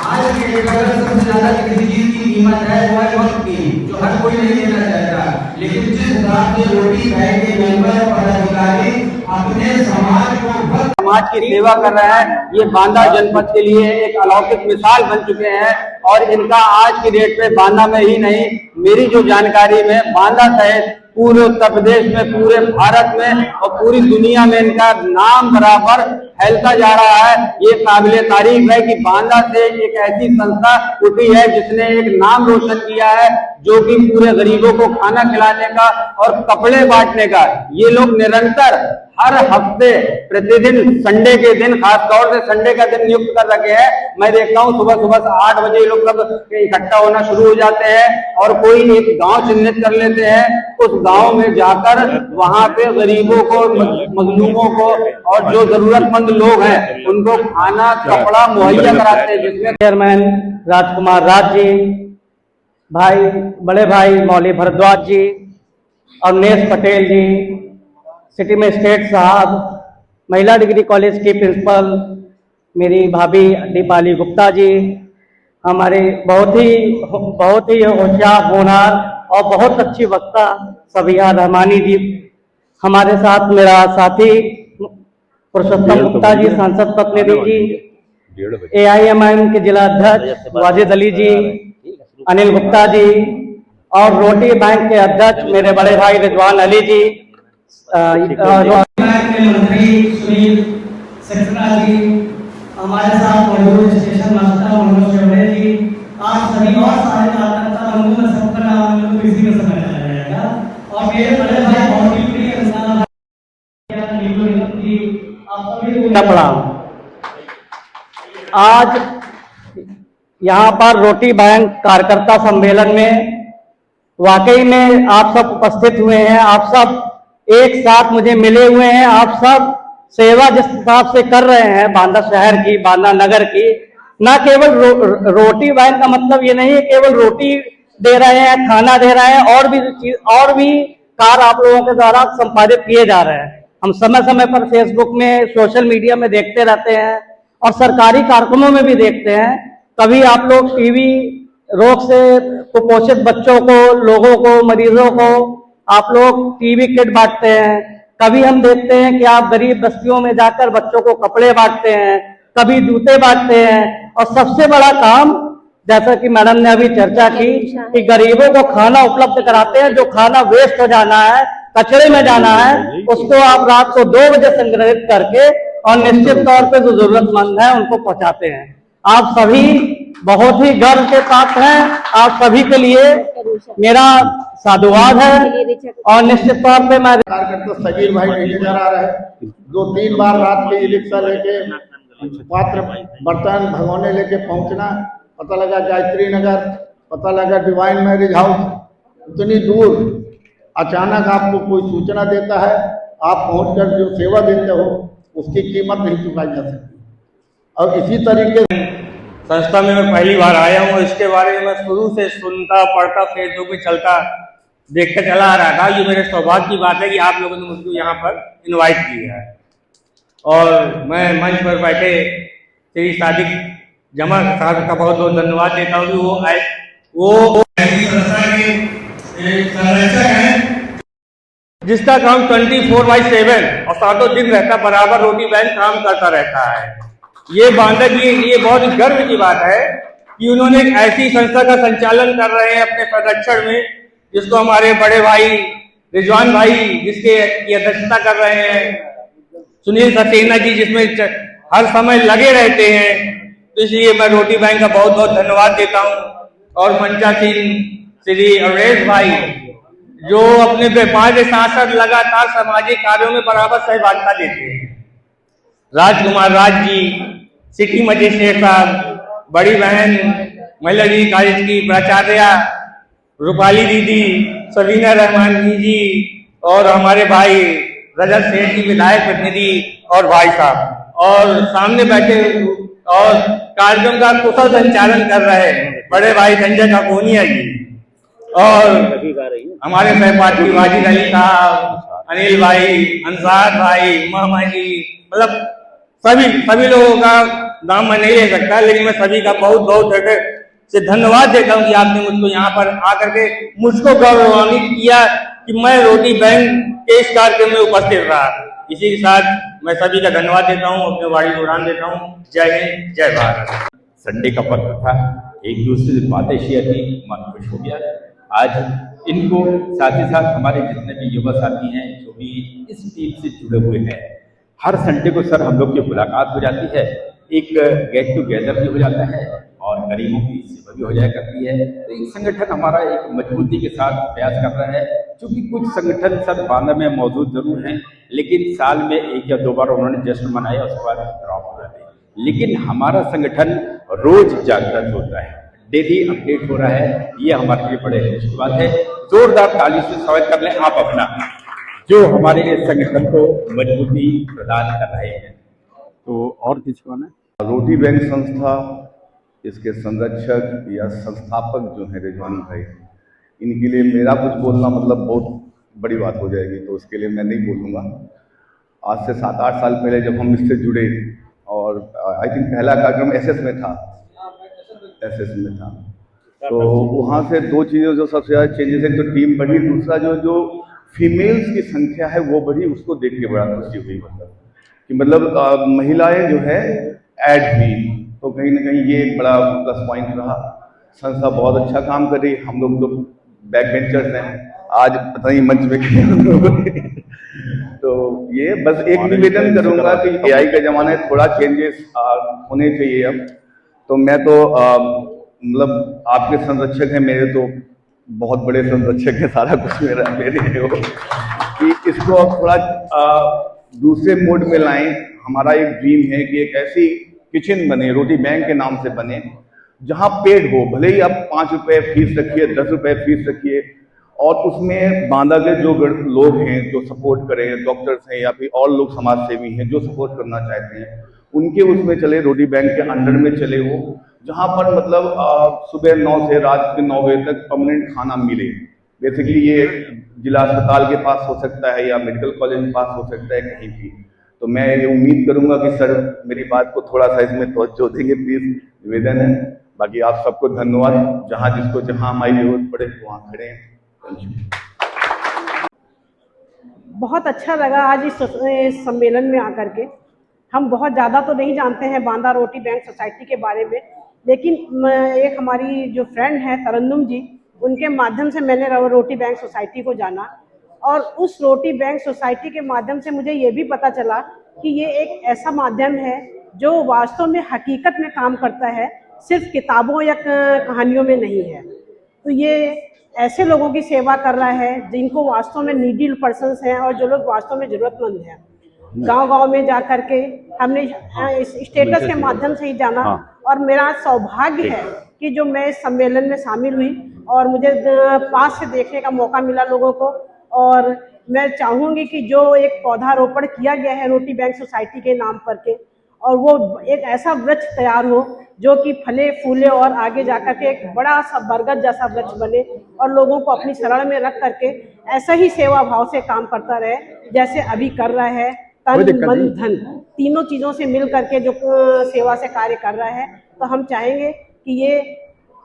Speaker 11: आज की डेट में सबसे ज्यादा किसी चीज की कीमत है वो है वक्त की, जो हर कोई नहीं देना चाहता। लेकिन जिस हिसाब से रोटी बैंक के मेंबर पदाधिकारी अपने समाज को समाज की सेवा कर रहे हैं, ये बांदा जनपद के लिए एक अलौकिक मिसाल बन चुके हैं। और इनका आज की डेट में बांदा में ही नहीं, मेरी जो जानकारी में बांदा सहित पूरे उत्तर प्रदेश में, पूरे भारत में और पूरी दुनिया में इनका नाम बराबर फैलता जा रहा है। ये काबिले तारीफ है कि बांदा से एक ऐसी संस्था उठी है जिसने एक नाम रोशन किया है, जो कि पूरे गरीबों को खाना खिलाने का और कपड़े बांटने का, ये लोग निरंतर हर हफ्ते प्रतिदिन संडे के दिन, खास तौर से संडे का दिन नियुक्त कर रखे हैं। मैं देखता हूँ सुबह सुबह 8 बजे लोग सब इकट्ठा होना शुरू हो जाते हैं और कोई एक गांव चिन्हित कर लेते हैं, उस गांव में जाकर वहां पे गरीबों को, मजलूमों को और जो जरूरतमंद लोग हैं उनको खाना कपड़ा मुहैया कराते हैं, जिसमें चेयरमैन राजकुमार राज जी, भाई बड़े भाई मौली भरद्वाज जी, अवनेश पटेल जी, सिटी मजिस्ट्रेट साहब, महिला डिग्री कॉलेज की प्रिंसिपल मेरी भाभी दीपाली गुप्ता जी, हमारे बहुत ही होशियार, होनहार और बहुत अच्छी वक्ता सबिया रहमानी जी, हमारे साथ मेरा साथी पुरुषोत्तम गुप्ता जी, सांसद प्रतिनिधि जी, AIMIM के जिला अध्यक्ष वाजिद अली जी, अनिल गुप्ता जी और रोटी बैंक के अध्यक्ष मेरे बड़े भाई रिजवान अली जी, बैंक के मंत्री सुनील सक्सेना जी, हमारे साथ मौजूद स्टेशन मास्टर मनोज चौधरी जी, आप सभी और सारे कार्यकर्ता बंधु में सबका नाम इसी में समय चला जाएगा। और मेरे बड़े भाई बहुत ही प्रिय इंसान आप सभी पड़ा आज यहाँ पर रोटी बैंक कार्यकर्ता सम्मेलन में वाकई में आप सब उपस्थित हुए हैं, आप सब एक साथ मुझे मिले हुए हैं, आप सब सेवा जिस हिसाब से कर रहे हैं बांदा शहर की, बांदा नगर की, ना केवल रोटी बैंक का मतलब ये नहीं है केवल रोटी दे रहे हैं, खाना दे रहे हैं, और भी कार्य आप लोगों के द्वारा संपादित किए जा रहे हैं। हम समय समय पर फेसबुक में, सोशल मीडिया में देखते रहते हैं और सरकारी कार्यक्रमों में भी देखते हैं। कभी आप लोग टीबी रोग से कुपोषित बच्चों को, लोगों को, मरीजों को आप लोग टीबी किट बांटते हैं, कभी हम देखते हैं कि आप गरीब बस्तियों में जाकर बच्चों को कपड़े बांटते हैं, कभी जूते बांटते हैं, और सबसे बड़ा काम जैसा कि मैडम ने अभी चर्चा की कि गरीबों को खाना उपलब्ध कराते हैं। जो खाना वेस्ट हो जाना है, कचरे में जाना है, उसको आप रात को 2 बजे संग्रहित करके और निश्चित तौर पे जो जरूरतमंद है उनको पहुंचाते हैं। आप सभी बहुत ही गर्व के साथ हैं, आप सभी के लिए मेरा साधुवाद है। और निश्चित तौर पे मैं
Speaker 2: कार्यकर्ता सगीर भाई लेके जा रहा है, 2-3 बार रात के इलेक्शन लेके पात्र बर्तन भगोने लेके पहुंचना, पता लगा गायत्री नगर, पता लगा डिवाइन मैरिज हाउस, इतनी दूर अचानक आपको कोई सूचना देता है, आप पहुंचकर जो सेवा देते हो उसकी कीमत नहीं चुकाई जा सकती। और इसी तरीके
Speaker 12: संस्था में मैं पहली बार आया हूँ, इसके बारे में मैं शुरू से सुनता, पढ़ता, फेसबुक में चलता, देखते चला आ रहा था। ये मेरे सौभाग्य की बात है कि आप लोगों ने मुझको यहाँ पर इनवाइट किया है और मैं मंच पर बैठे श्री सादिक जमा साहब का बहुत बहुत धन्यवाद देता हूँ कि वो ऐसी संस्था के संरक्षक हैं जिसका काम 24/7 और 7 दिन रहता, बराबर रोटी बैंक काम करता रहता है। ये बांदा के लिए बहुत गर्व की बात है कि उन्होंने एक ऐसी संस्था का संचालन कर रहे हैं अपने संरक्षण में, जिसको हमारे बड़े भाई रिजवान भाई जिसके की अध्यक्षता कर रहे हैं, सुनील सक्सेना जी जिसमें हर समय लगे रहते हैं। तो इसलिए मैं रोटी बैंक का बहुत बहुत धन्यवाद देता हूँ। और मंचासीन श्री अवरेश भाई जो अपने व्यापार के साथ साथ लगातार सामाजिक कार्यों में बराबर सहभागिता देते हैं। राजकुमार राज जी, सिटी मजिस्ट्रेट साहब, बड़ी बहन महिला डिग्री कॉलेज की प्राचार्य रूपाली दीदी, सबीना रहमान जी और हमारे भाई रजत सेठ जी विधायक प्रतिनिधि और भाई साहब, और सामने बैठे और कार्यक्रम का कुशल संचालन कर रहे बड़े भाई संजय काकोनिया जी, और हमारे सहपाठी वाजिद अली साहब, अनिल भाई, अंसार भाई, मामा जी, मतलब सभी लोगों का नाम मैं नहीं ले सकता, लेकिन मैं सभी का बहुत बहुत से धन्यवाद देता हूँ कि आपने मुझको यहाँ पर आकर के मुझको गौरवान्वित किया कि मैं रोटी बैंक के इस कार्यक्रम में उपस्थित रहा। इसी के साथ मैं सभी का धन्यवाद देता हूँ, अपने वाणी को उड़ान देता हूँ। जय हिंद, जय भारत।
Speaker 7: संडे का वक्त था, एक दूसरे से बातें शेयर की, मन खुश हो गया। आज इनको साथ ही साथ हमारे जितने भी युवा साथी हैं जो भी इस टीम से जुड़े हुए हैं, हर संडे को सर हम लोग की मुलाकात हो जाती है, एक गेट टुगेदर भी हो जाता है और गरीबों की सेवा भी हो जाया करती है। तो एक संगठन हमारा एक मजबूती के साथ प्रयास कर रहा है, क्योंकि कुछ संगठन सर बांदा में मौजूद जरूर हैं, लेकिन साल में 1 या 2 बार उन्होंने जश्न मनाया, उसके बाद ड्रॉप हो जाते हैं। लेकिन हमारा संगठन रोज जागृत होता है, डेली अपडेट हो रहा है, ये हमारे लिए बड़े खुशी की बात है। जोरदार ताली से स्वागत कर लें आप अपना, जो हमारे इस संगठन को मजबूती प्रदान कर रहे हैं। तो और किसी कौन है?
Speaker 13: रोटी बैंक संस्था, इसके संरक्षक या संस्थापक जो है रिजवान भाई, इनके लिए मेरा कुछ बोलना मतलब बहुत बड़ी बात हो जाएगी, तो उसके लिए मैं नहीं बोलूँगा। आज से 7-8 साल पहले जब हम इससे जुड़े, और आई थिंक पहला कार्यक्रम एसएस में था, तो वहाँ से 2 चीज़ें जो सबसे ज़्यादा चेंजेस, एक तो टीम बढ़ी, दूसरा जो फीमेल्स की संख्या है वो बढ़ी, उसको देख के बड़ा खुशी हुई। मतलब महिलाएं जो है ऐड हुई, तो कहीं ना कहीं ये एक बड़ा प्लस पॉइंट रहा। संस्था बहुत अच्छा काम कर रही, हम लोग तो बैक बेंचर्स हैं, आज पता नहीं मंच में तो ये बस एक निवेदन करूंगा कि एआई का जमाना है, थोड़ा चेंजेस होने चाहिए अब। तो मैं तो मतलब आपके संरक्षक हैं, मेरे तो बहुत बड़े संरक्षक हैं, सारा कुछ मेरे हो कि इसको अब थोड़ा दूसरे मोड में लाएं। हमारा एक ड्रीम है कि एक ऐसी किचन बने, रोटी बैंक के नाम से बने, जहां पेड हो, भले ही आप 5 रुपए फीस रखिए, 10 रुपए फीस रखिए, और उसमें बांदा के जो लोग हैं जो सपोर्ट करें, डॉक्टर्स हैं या फिर और लोग समाज सेवी हैं जो सपोर्ट करना चाहते हैं, उनके उसमें चले, रोटी बैंक के अंडर में चले वो, जहां पर मतलब सुबह 9 से रात के 9 बजे तक परमानेंट खाना मिले। बेसिकली ये जिला अस्पताल के पास हो सकता है या मेडिकल कॉलेज के पास हो सकता है, कहीं भी। तो मैं ये उम्मीद करूंगा कि सर मेरी बात को थोड़ा सा इसमें तवज्जो देंगे, प्लीज, निवेदन है। बाकी आप सबको धन्यवाद, जहां जिसको जहां हमारी जरूरत पड़े वहां खड़े हैं।
Speaker 14: बहुत अच्छा लगा आज इस सम्मेलन में आकर के। हम बहुत ज़्यादा तो नहीं जानते हैं बांदा रोटी बैंक सोसाइटी के बारे में, लेकिन एक हमारी जो फ्रेंड है तरन्नुम जी, उनके माध्यम से मैंने रोटी बैंक सोसाइटी को जाना, और उस रोटी बैंक सोसाइटी के माध्यम से मुझे ये भी पता चला कि ये एक ऐसा माध्यम है जो वास्तव में हकीकत में काम करता है, सिर्फ किताबों या कहानियों में नहीं है। तो ये ऐसे लोगों की सेवा कर रहा है जिनको वास्तव में नीडी पर्सन्स हैं और जो लोग वास्तव में ज़रूरतमंद हैं। गांव-गांव में जा कर के हमने इस स्टेटस के माध्यम से ही जाना, और मेरा सौभाग्य है कि जो मैं इस सम्मेलन में शामिल हुई और मुझे पास से देखने का मौका मिला लोगों को। और मैं चाहूँगी कि जो एक पौधारोपण किया गया है रोटी बैंक सोसाइटी के नाम पर के, और वो एक ऐसा वृक्ष तैयार हो जो कि फले फूले और आगे जाकर के एक बड़ा सा बरगद जैसा वृक्ष बने, और लोगों को अपनी शरण में रख करके ऐसा ही सेवा भाव से काम करता रहे जैसे अभी कर रहा है। तन मन धन तीनों चीज़ों से मिल करके जो सेवा से कार्य कर रहा है, तो तो हम चाहेंगे कि ये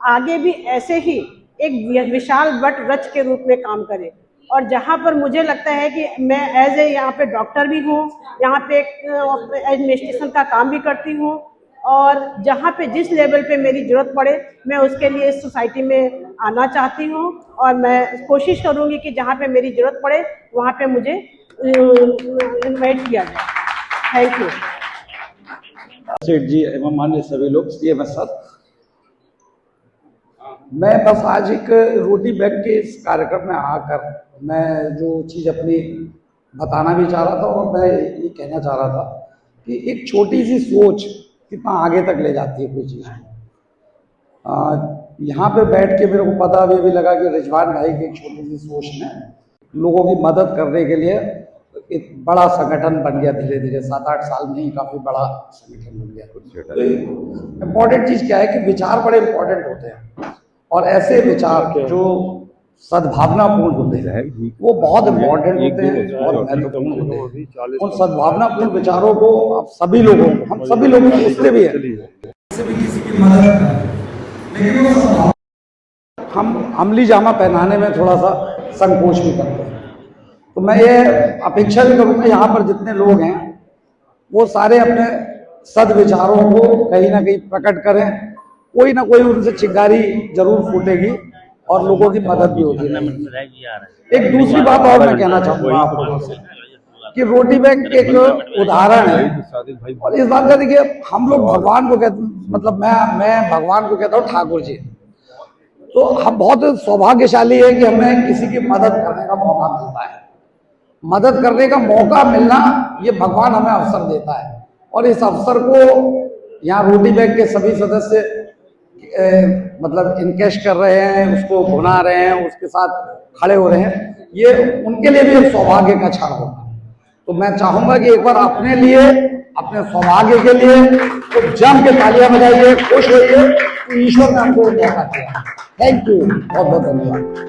Speaker 14: आगे भी ऐसे ही एक विशाल वट वृक्ष के रूप में काम करे। और जहाँ पर मुझे लगता है कि मैं एज ए यहाँ पे डॉक्टर भी हूँ, यहाँ पे एक एडमिनिस्ट्रेशन का काम भी करती हूँ, और जहाँ पे जिस लेवल पे मेरी ज़रूरत पड़े मैं उसके लिए इस सोसाइटी में आना चाहती हूँ, और मैं कोशिश करूँगी कि जहाँ पे मेरी ज़रूरत पड़े वहाँ पे मुझे इनवाइट किया जाए। Thank you.
Speaker 15: सेठ जी एवं मान्य सभी लोग, CMS सर, मैं बस आज एक रोटी बैंक के इस कार्यक्रम में आकर मैं जो चीज़ अपनी बताना भी चाह रहा था और मैं ये कहना चाह रहा था कि एक छोटी सी सोच कितना आगे तक ले जाती है कोई चीज़। यहाँ पे बैठ के मेरे को पता भी लगा कि रिजवान भाई की एक छोटी सी सोच ने लोगों की मदद करने के लिए एक बड़ा संगठन बन गया। धीरे धीरे 7-8 साल में ही काफ़ी बड़ा संगठन बन गया। तो इम्पोर्टेंट चीज़ क्या है कि विचार बड़े इम्पोर्टेंट होते हैं, और ऐसे विचार जो सद्भावनापूर्ण होते हैं वो बहुत इम्पोर्टेंट होते हैं, बहुत महत्वपूर्ण होते हैं। उन सद्भावनापूर्ण विचारों को आप सभी लोगों को, हम सभी लोगों को उससे भी है, किसी की मदद करें, लेकिन हम अमली जामा पहनाने में थोड़ा सा संकोच भी करते हैं। तो मैं ये अपेक्षा भी करूँगा यहाँ पर जितने लोग हैं वो सारे अपने सद्विचारों को कहीं ना कहीं प्रकट करें। कोई ना कोई उनसे चिंगारी जरूर फूटेगी और लोगों की मदद भी होगी। एक दूसरी बात और मैं कहना चाहूँगा आप लोगों से कि रोटी बैंक एक उदाहरण है, और इस बात का देखिए हम लोग भगवान को कहते, मतलब मैं भगवान को कहता हूँ ठाकुर जी। तो हम बहुत सौभाग्यशाली है कि हमें किसी की मदद करने का मौका मिलता है। मदद करने का मौका मिलना ये भगवान हमें अवसर देता है, और इस अवसर को यहाँ रोटी बैंक के सभी सदस्य मतलब इनकेश कर रहे हैं, उसको भुना रहे हैं, उसके साथ खड़े हो रहे हैं। ये उनके लिए भी एक सौभाग्य का क्षण होगा। तो मैं चाहूंगा कि एक बार अपने लिए, अपने सौभाग्य के लिए तो जम के तालियां बजाइए, खुश होइए कि ईश्वर ने हमको मौका दिया। थैंक यू, बहुत बहुत धन्यवाद।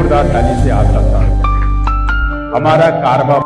Speaker 7: जोरदार ताली से आपका स्वागत है। हमारा कारवा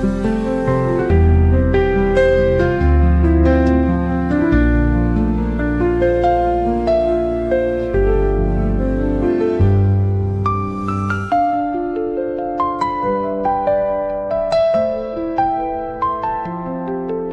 Speaker 1: है।